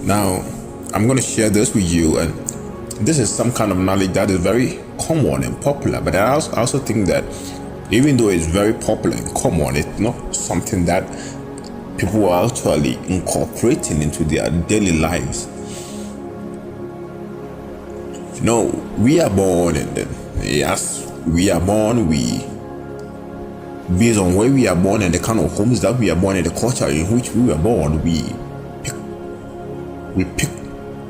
Now, I'm going to share this with you, and this is some kind of knowledge that is very common and popular, but I also think that even though it's very popular and common, it's not something that people are actually incorporating into their daily lives. We are born, and then, yes, we are born, based on where we are born and the kind of homes that we are born and the culture in which we were born, we pick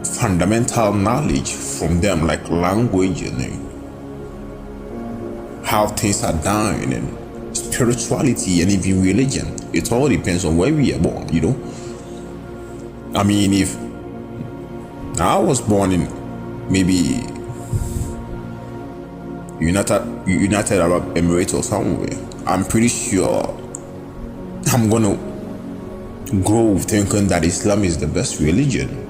fundamental knowledge from them, like language and how things are done and spirituality and even religion. It all depends on where we are born, I mean, if I was born in maybe United Arab Emirates or somewhere, I'm pretty sure I'm gonna grow thinking that Islam is the best religion.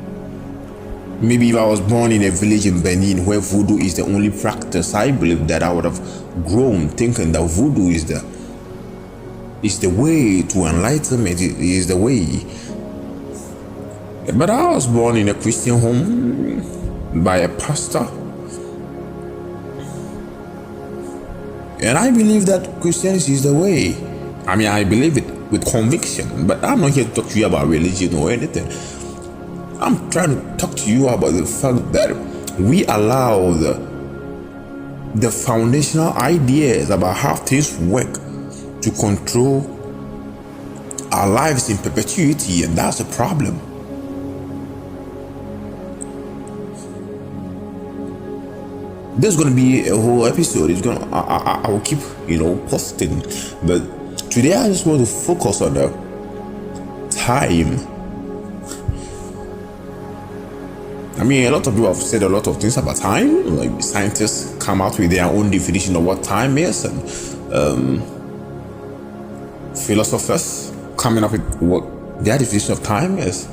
Maybe if I was born in a village in Benin where voodoo is the only practice, I believe that I would have grown thinking that voodoo is the way to enlightenment, is the way. But I was born in a Christian home by a pastor, and I believe that Christianity is the way. I mean, I believe it with conviction, but I'm not here to talk to you about religion or anything. I'm trying to talk to you about the fact that we allow the foundational ideas about how things work to control our lives in perpetuity, and that's a problem. There's going to be a whole episode. I will keep, posting, but today I just want to focus on the time. I mean, a lot of people have said a lot of things about time. Like, scientists come out with their own definition of what time is, and philosophers coming up with what their definition of time is.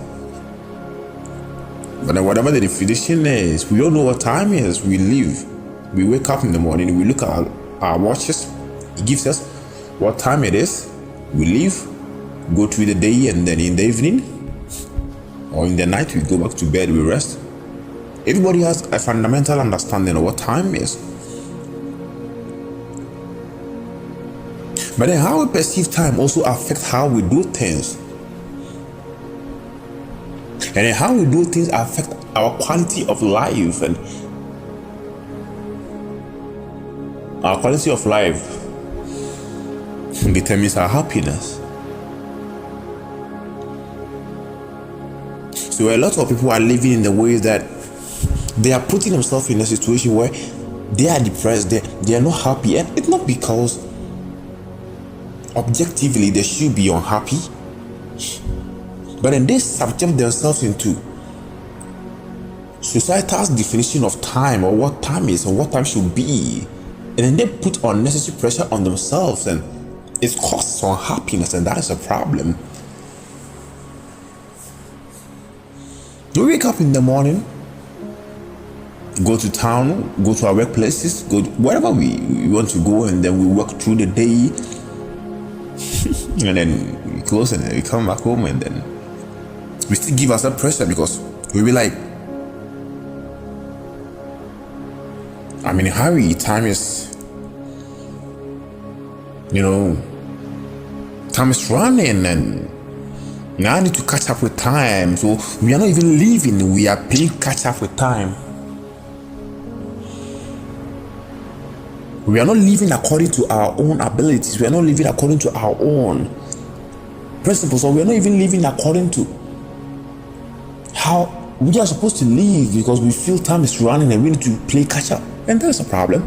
But then whatever the definition is, we all know what time is. We live. We wake up in the morning, we look at our watches. It gives us what time it is. We leave, go through the day, and then in the evening or in the night, we go back to bed, we rest. Everybody has a fundamental understanding of what time is. But then how we perceive time also affects how we do things. And then how we do things affect our quality of life, and our quality of life determines our happiness. So a lot of people are living in the way that they are putting themselves in a situation where they are depressed, they are not happy, and it's not because objectively they should be unhappy, but then they subject themselves into societal's definition of time, or what time is and what time should be, and then they put unnecessary pressure on themselves, and it causes unhappiness, and that is a problem. We wake up in the morning, go to town, go to our workplaces, go wherever we want to go, and then we work through the day, and then we close, and then we come back home, and then we still give ourselves pressure because we be like, I'm in a hurry, time is running, and now I need to catch up with time. So we are not even living, we are playing catch up with time. We are not living according to our own abilities. We are not living according to our own principles, or we are not even living according to how we are supposed to live, because we feel time is running and we need to play catch up. And that's a problem.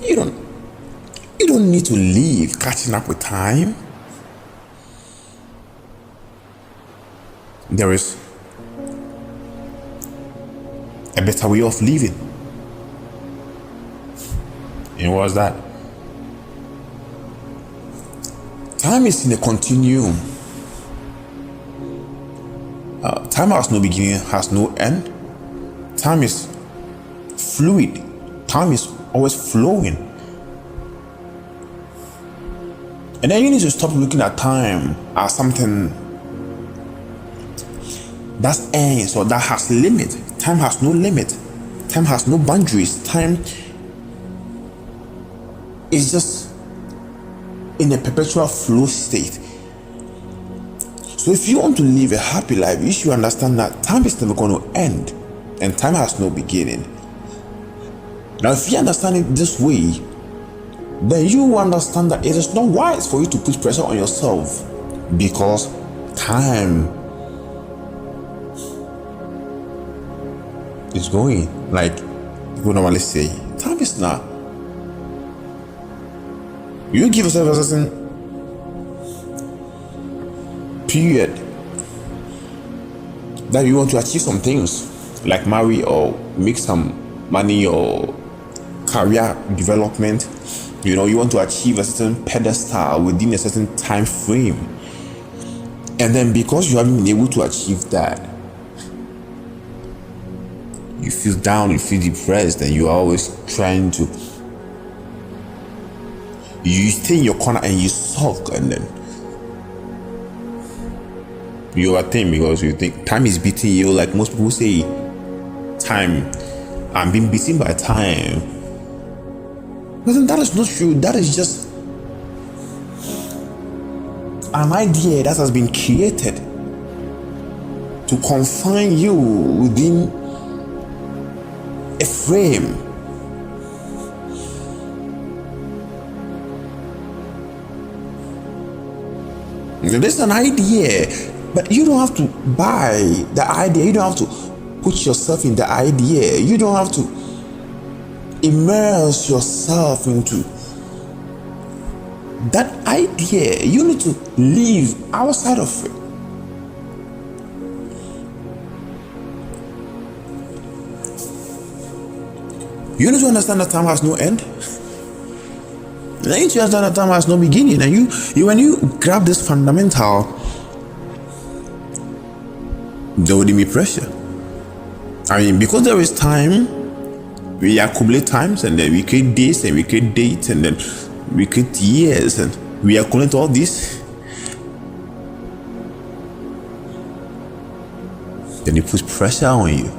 You don't need to live catching up with time. There is a better way of living. And what's that? Time is in a continuum. Time has no beginning, has no end. Time is fluid. Time is always flowing. And then you need to stop looking at time as something that ends or that has limit. Time has no limit. Time has no boundaries. Time is just in a perpetual flow state. So if you want to live a happy life, you should understand that time is never going to end and time has no beginning. Now, if you understand it this way, then you will understand that it is not wise for you to put pressure on yourself, because time is going. Like people normally say, time is not. You give yourself a certain period that you want to achieve some things, like marry or make some money or career development. You know, you want to achieve a certain pedestal within a certain time frame, and then because you haven't been able to achieve that, you feel down, you feel depressed, and you are always trying to, you stay in your corner and you sulk, and then you overthink because you think time is beating you. Like most people say, time, I'm being beaten by time. But then that is not true. That is just an idea that has been created to confine you within a frame. This is an idea, but you don't have to buy the idea. You don't have to put yourself in the idea. You don't have to immerse yourself into that idea. You need to live outside of it. You need to understand that time has no end. You need to understand that time has no beginning. And you when you grab this fundamental, there will be pressure. I mean, because there is time, we accumulate times, and then we create days, and we create dates, and then we create years, and we accumulate all this. Then it puts pressure on you.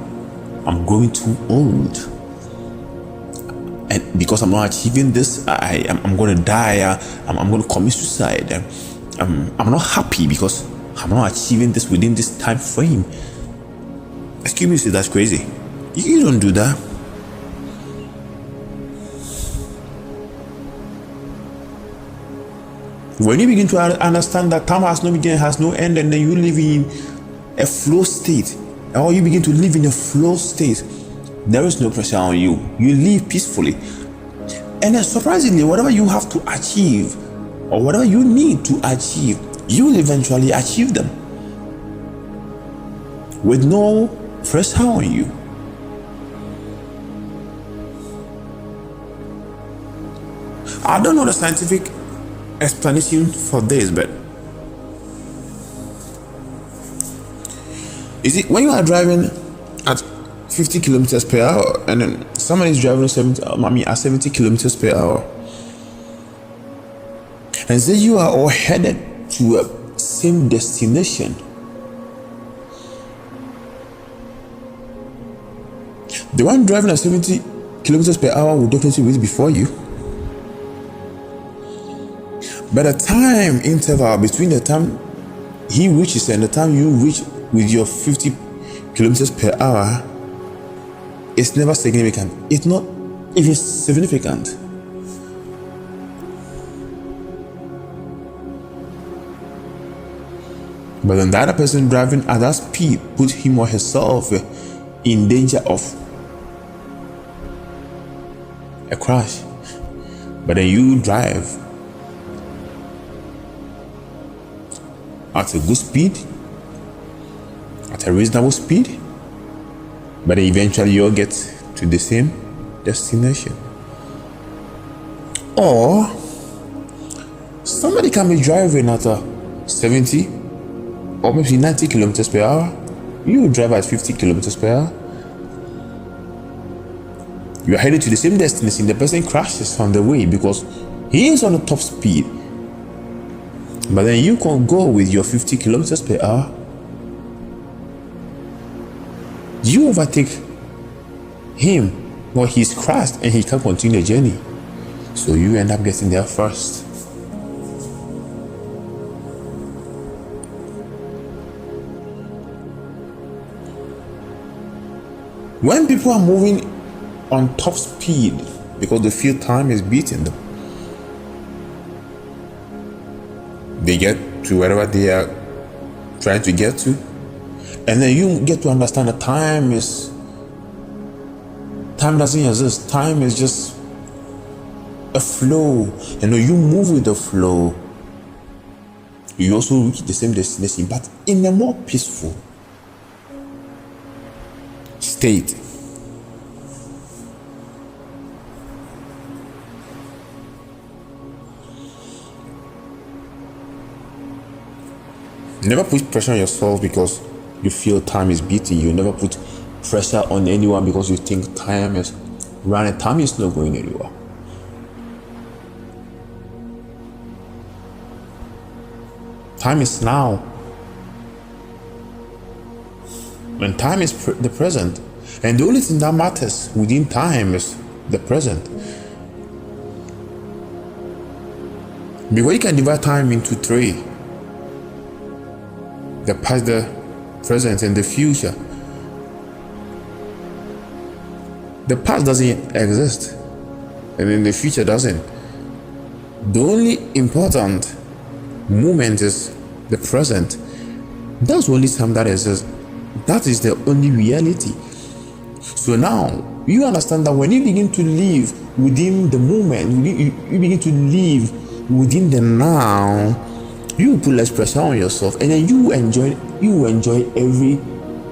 I'm growing too old, and because I'm not achieving this, I'm going to die. I'm going to commit suicide. I'm not happy because I'm not achieving this within this time frame. Excuse me, say that's crazy. You don't do that. When you begin to understand that time has no beginning, has no end, and then you live in a flow state, or you begin to live in a flow state, there is no pressure on you. You live peacefully. And then surprisingly, whatever you have to achieve, or whatever you need to achieve, you will eventually achieve them with no pressure on you. I don't know the scientific explanation for this, but is it when you are driving at 50 kilometers per hour and then somebody is driving at 70 kilometers per hour, and say you are all headed to a same destination, the one driving at 70 kilometers per hour will definitely reach before you. But the time interval between the time he reaches and the time you reach with your 50 kilometers per hour is never significant. It's not even significant. But then the other person driving at that speed put him or herself in danger of a crash. But then you drive at a good speed, at a reasonable speed, but eventually you'll get to the same destination. Or somebody can be driving at a 70 or maybe 90 kilometers per hour. You drive at 50 kilometers per hour. You are headed to the same destination. The person crashes on the way because he is on the top speed. But then you can go with your 50 kilometers per hour you overtake him, but he's crashed and he can't continue the journey. So you end up getting there first. When people are moving on top speed because they feel time is beating them, they get to wherever they are trying to get to, and then you get to understand that time doesn't exist. Time is just a flow, and when you move with the flow, you also reach the same destination, but in a more peaceful state. Never put pressure on yourself because you feel time is beating you. Never put pressure on anyone because you think time is running. Time is not going anywhere. Time is now. And time is the present. And the only thing that matters within time is the present. Because you can divide time into three: the past, the present, and the future. The past doesn't exist, and then the future doesn't. The only important moment is the present. That's the only time that exists. That is the only reality. So now you understand that when you begin to live within the moment, you begin to live within the now, you put less pressure on yourself, and then you enjoy every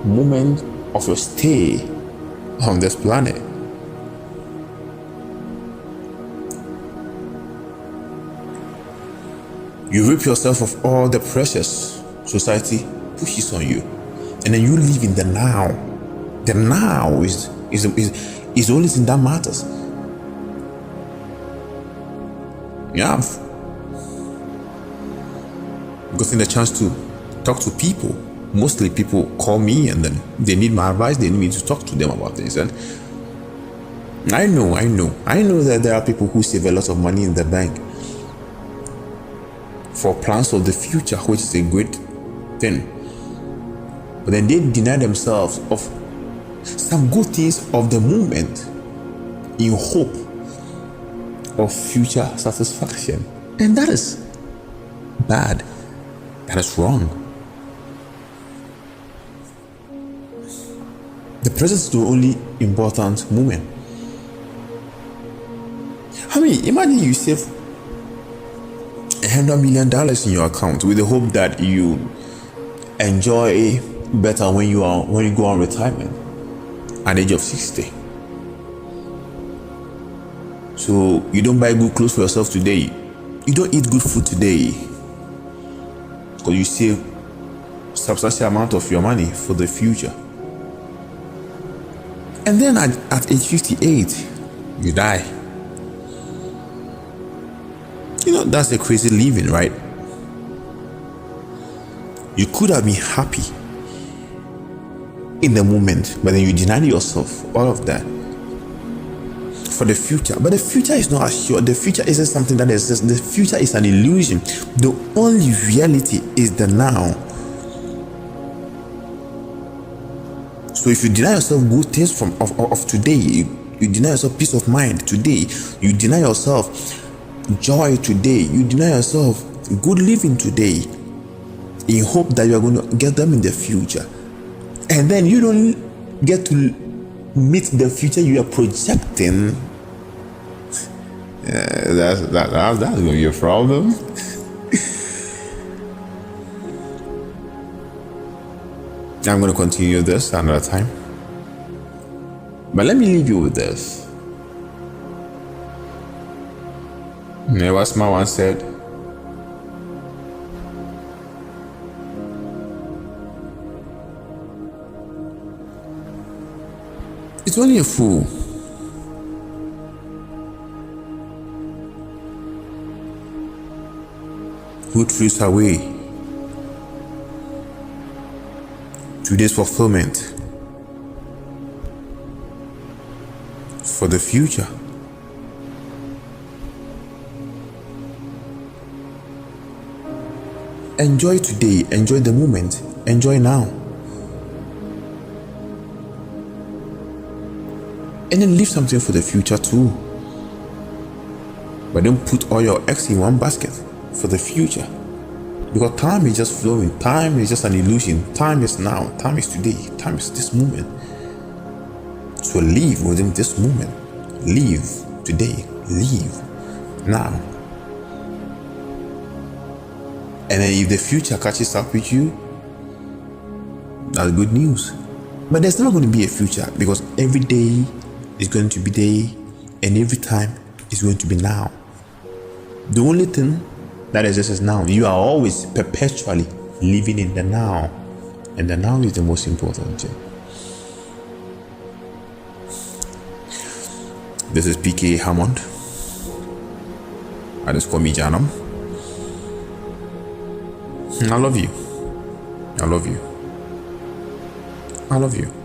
moment of your stay on this planet. You rip yourself of all the pressures society pushes on you, and then you live in the now. The now is the only thing that matters. Yeah, I've gotten the chance to talk to people. Mostly people call me and then they need my advice. They need me to talk to them about things. And I know that there are people who save a lot of money in the bank for plans of the future, which is a great thing. But then they deny themselves of some good things of the moment in hope of future satisfaction. And that is bad. That is wrong. The present is the only important moment. I mean, imagine you save $100 million in your account with the hope that you enjoy better when you go on retirement at the age of 60. So you don't buy good clothes for yourself today. You don't eat good food today because you save substantial amount of your money for the future. And then at age 58, you die. You know, that's a crazy living, right? You could have been happy in the moment, but then you denied yourself all of that for the future. But the future is not assured. The future isn't something that exists. The future is an illusion. The only reality is the now. So if you deny yourself good things of today, you deny yourself peace of mind today, you deny yourself joy today, you deny yourself good living today in hope that you are going to get them in the future, and then you don't get to meet the future you are projecting, that's going to be a problem. I'm going to continue this another time, but let me leave you with this. Nevasma once said, it's only a fool who throws away today's fulfillment for the future. Enjoy today, enjoy the moment, enjoy now. And then leave something for the future too. But don't put all your eggs in one basket for the future. Because time is just flowing. Time is just an illusion. Time is now. Time is today. Time is this moment. So live within this moment. Live today. Live now. And then if the future catches up with you, that's good news. But there's never going to be a future, because every day is going to be day, and every time is going to be now. The only thing that exists is now. You are always perpetually living in the now, and the now is the most important thing. This is PK Hammond. I just call me Janam. I love you. I love you. I love you.